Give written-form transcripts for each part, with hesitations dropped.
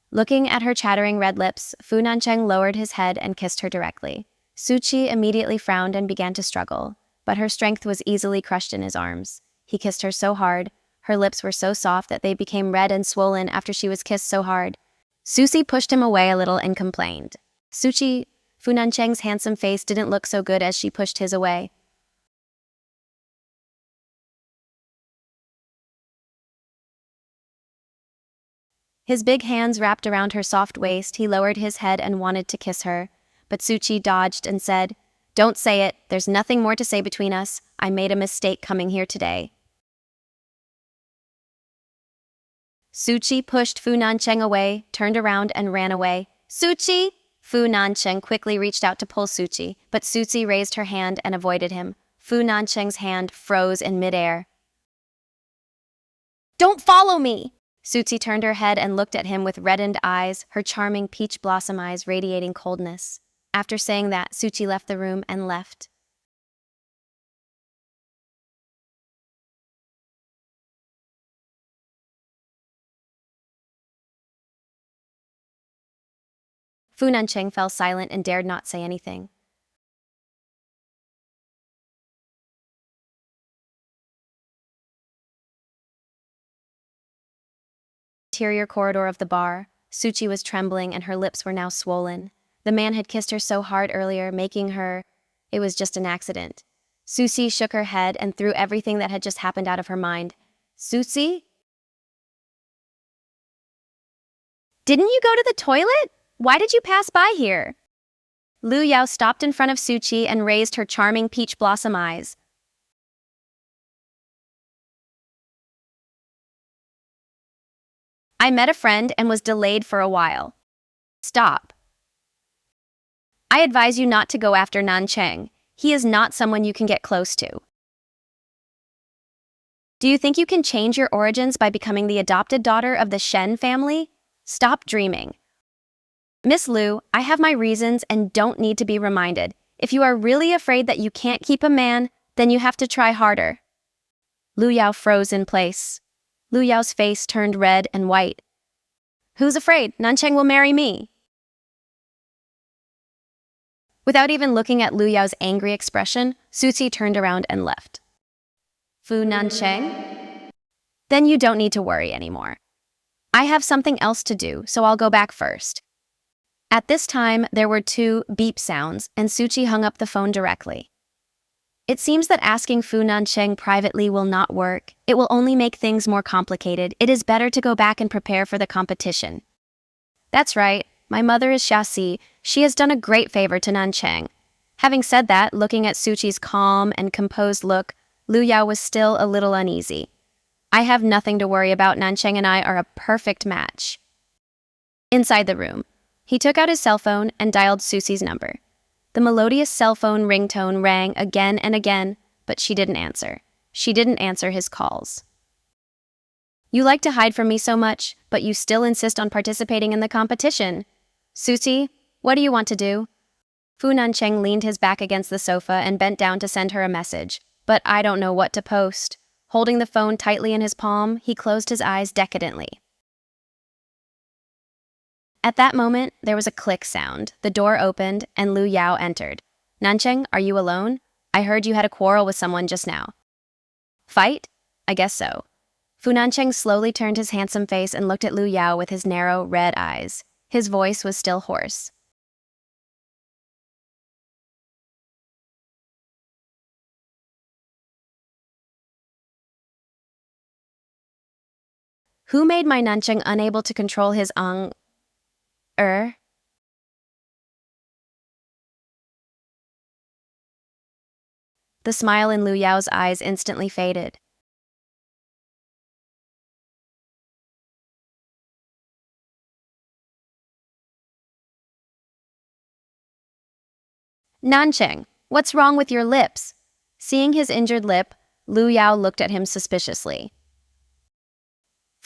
Looking at her chattering red lips, Fu Nancheng lowered his head and kissed her directly. Zhuxi immediately frowned and began to struggle, but her strength was easily crushed in his arms. He kissed her so hard, her lips were so soft that they became red and swollen after she was kissed so hard. Zhuxi pushed him away a little and complained. Fu Nancheng's handsome face didn't look so good as she pushed his away. His big hands wrapped around her soft waist, he lowered his head and wanted to kiss her. But Zhuxi dodged and said, "Don't say it, there's nothing more to say between us. I made a mistake coming here today." Zhuxi pushed Fu Nancheng away, turned around and ran away. "Zhuxi!" Fu Nancheng quickly reached out to pull Zhuxi, but Zhuxi raised her hand and avoided him. Fu Nancheng's hand froze in midair. "Don't follow me!" Zhuxi turned her head and looked at him with reddened eyes, her charming peach blossom eyes radiating coldness. After saying that, Zhuxi left the room and left. Fu Nancheng fell silent and dared not say anything. Interior corridor of the bar, Zhuxi was trembling and her lips were now swollen. The man had kissed her so hard earlier, making her... It was just an accident. Zhuxi shook her head and threw everything that had just happened out of her mind. "Zhuxi? Didn't you go to the toilet? Why did you pass by here?" Lu Yao stopped in front of Zhuxi and raised her charming peach blossom eyes. "I met a friend and was delayed for a while." "Stop. I advise you not to go after Nancheng. He is not someone you can get close to. Do you think you can change your origins by becoming the adopted daughter of the Shen family? Stop dreaming. Miss Lu, I have my reasons and don't need to be reminded. If you are really afraid that you can't keep a man, then you have to try harder." Lu Yao froze in place. Lu Yao's face turned red and white. "Who's afraid? Nancheng will marry me." Without even looking at Lu Yao's angry expression, Zhuxi turned around and left. "Fu Nancheng? Then you don't need to worry anymore. I have something else to do, so I'll go back first." At this time, there were 2 beep sounds, and Zhuxi hung up the phone directly. It seems that asking Fu Nancheng privately will not work. It will only make things more complicated. It is better to go back and prepare for the competition. That's right. My mother is Zhuxi. She has done a great favor to Nancheng. Having said that, looking at Suchi's calm and composed look, Lu Yao was still a little uneasy. I have nothing to worry about. Nancheng and I are a perfect match. Inside the room, he took out his cell phone and dialed Susi's number. The melodious cell phone ringtone rang again and again, but she didn't answer. She didn't answer his calls. "You like to hide from me so much, but you still insist on participating in the competition. Zhuxi, what do you want to do?" Fu Nancheng leaned his back against the sofa and bent down to send her a message, but I don't know what to post. Holding the phone tightly in his palm, he closed his eyes decadently. At that moment, there was a click sound. The door opened, and Lu Yao entered. "Nancheng, are you alone? I heard you had a quarrel with someone just now." "Fight? I guess so." Fu Nancheng slowly turned his handsome face and looked at Lu Yao with his narrow, red eyes. His voice was still hoarse. "Who made my Nancheng unable to control his The smile in Lu Yao's eyes instantly faded. "Nancheng, what's wrong with your lips?" Seeing his injured lip, Lu Yao looked at him suspiciously.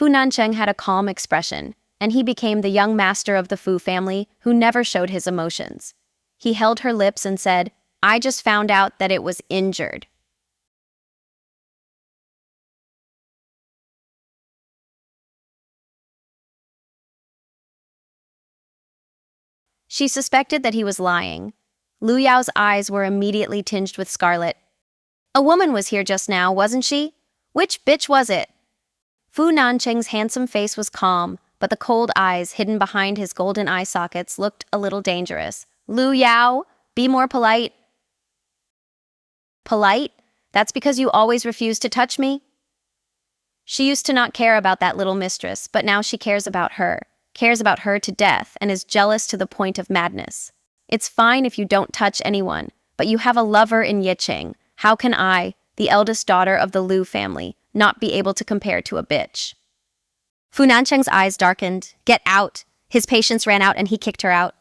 Fu Nancheng had a calm expression, and he became the young master of the Fu family who never showed his emotions. He held her lips and said, "I just found out that it was injured." She suspected that he was lying. Lu Yao's eyes were immediately tinged with scarlet. "A woman was here just now, wasn't she? Which bitch was it?" Fu Nancheng's handsome face was calm, but the cold eyes hidden behind his golden eye sockets looked a little dangerous. "Lu Yao, be more polite." "Polite? That's because you always refuse to touch me?" She used to not care about that little mistress, but now she cares about her to death, and is jealous to the point of madness. "It's fine if you don't touch anyone, but you have a lover in Yicheng. How can I, the eldest daughter of the Lu family, not be able to compare to a bitch?" Fu Nancheng's eyes darkened. "Get out!" His patience ran out and he kicked her out.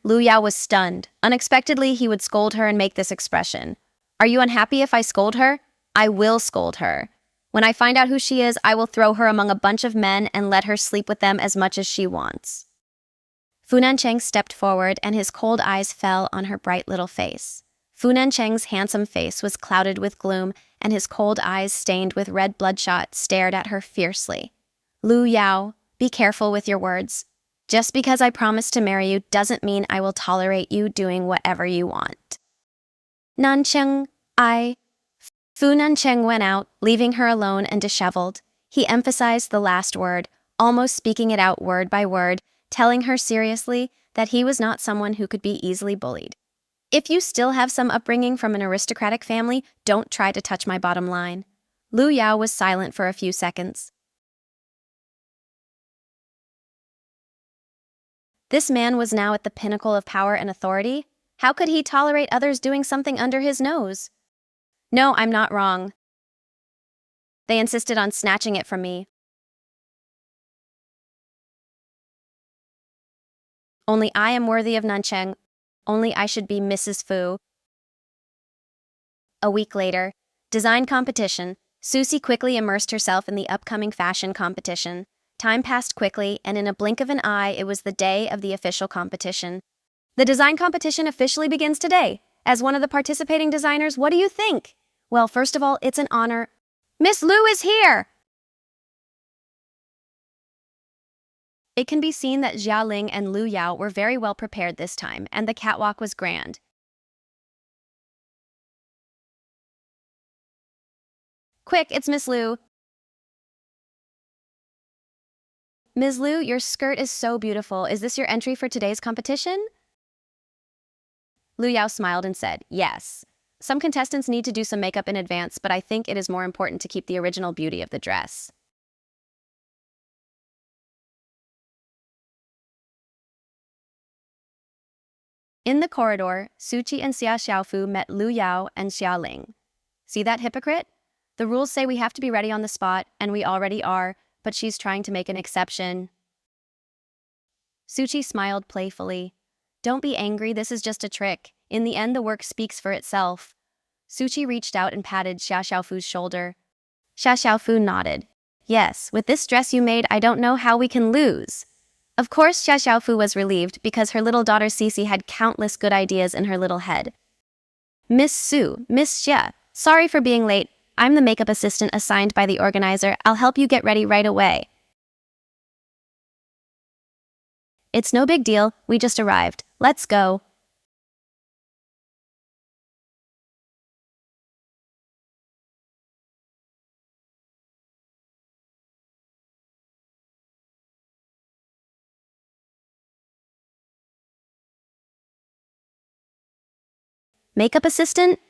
Lu Yao was stunned. Unexpectedly, he would scold her and make this expression. "Are you unhappy if I scold her? I will scold her. When I find out who she is, I will throw her among a bunch of men and let her sleep with them as much as she wants." Fu Nancheng stepped forward and his cold eyes fell on her bright little face. Fu Nancheng's handsome face was clouded with gloom, and his cold eyes, stained with red bloodshot, stared at her fiercely. "Lu Yao, be careful with your words. Just because I promised to marry you doesn't mean I will tolerate you doing whatever you want." "Nancheng, Fu Nancheng went out, leaving her alone and disheveled. He emphasized the last word, almost speaking it out word by word, telling her seriously that he was not someone who could be easily bullied. "If you still have some upbringing from an aristocratic family, don't try to touch my bottom line." Lu Yao was silent for a few seconds. This man was now at the pinnacle of power and authority. How could he tolerate others doing something under his nose? "No, I'm not wrong. They insisted on snatching it from me. Only I am worthy of Nancheng. Only I should be Mrs. Fu." A week later, design competition. Zhuxi quickly immersed herself in the upcoming fashion competition. Time passed quickly, and in a blink of an eye, it was the day of the official competition. "The design competition officially begins today. As one of the participating designers, what do you think?" "Well, first of all, it's an honor." "Miss Lu is here!" It can be seen that Jia Ling and Lu Yao were very well prepared this time, and the catwalk was grand. "Quick, it's Miss Lu." "Ms. Lu, your skirt is so beautiful. Is this your entry for today's competition?" Lu Yao smiled and said, "Yes. Some contestants need to do some makeup in advance, but I think it is more important to keep the original beauty of the dress." In the corridor, Zhuxi and Xia Xiaofu met Lu Yao and Xia Ling. "See that hypocrite? The rules say we have to be ready on the spot, and we already are, but she's trying to make an exception." Zhuxi smiled playfully. "Don't be angry, this is just a trick. In the end, the work speaks for itself." Zhuxi reached out and patted Xia Xiaofu's shoulder. Xia Xiaofu nodded. "Yes, with this dress you made, I don't know how we can lose." Of course, Xia Xiaofu was relieved because her little daughter Cece had countless good ideas in her little head. "Miss Su, Miss Xia, sorry for being late. I'm the makeup assistant assigned by the organizer. I'll help you get ready right away." "It's no big deal. We just arrived. Let's go." Makeup assistant?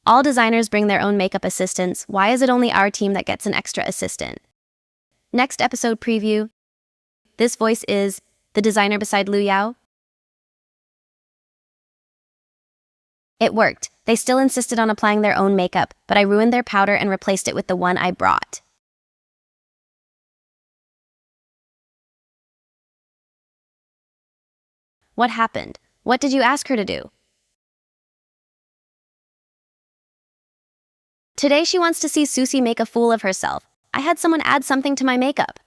All designers bring their own makeup assistants. Why is it only our team that gets an extra assistant? Next episode preview. This voice is the designer beside Lu Yao. It worked. They still insisted on applying their own makeup, but I ruined their powder and replaced it with the one I brought. What happened? What did you ask her to do? Today she wants to see Zhuxi make a fool of herself. I had someone add something to my makeup.